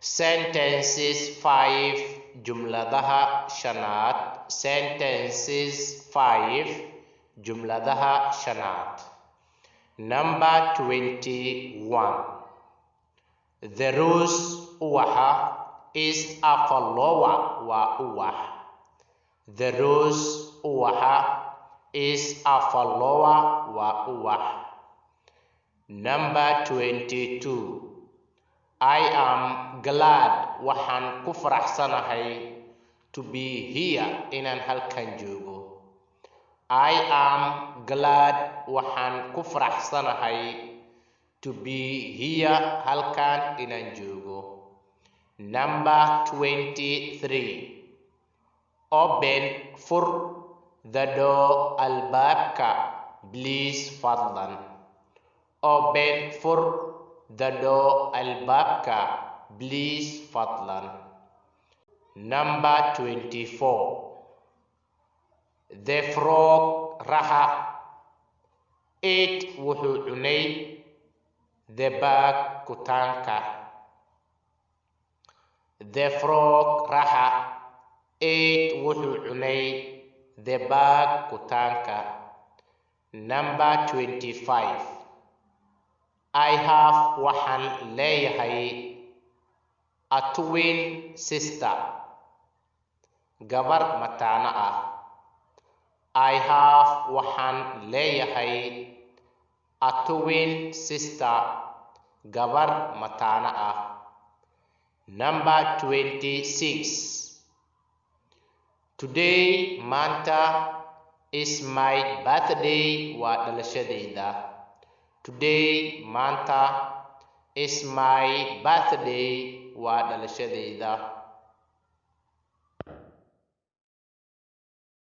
Sentences 5 jumladaha shanaad. Sentences 5 jumladaha shanaad. Number 21. The rose uwaha is a flower wa uwah. The rose uwaha is a flower wa uwah. Number 22. I am glad waxaan ku faraxsanahay to be here inaan halkan joogo. I am glad waxaan ku faraxsanahay to be here halkan inaan joogo. Number 23. Open fur the door albaabka please fadlan. Open fur the door albaabka please fadlan. Number 24. The frog raha ate wuxuu cunay the bag kutaanka. The frog raha ate wuxuu cunay the bag kutaanka. Number 25. I have waxaan leeyahay a twin sister gabar mataana ah. I have waxaan leeyahay a twin sister gabar mataana ah. Number 26. Today maanta is my birthday waa dhalashadayda. Today maanta is my birthday waa dhalashadayda.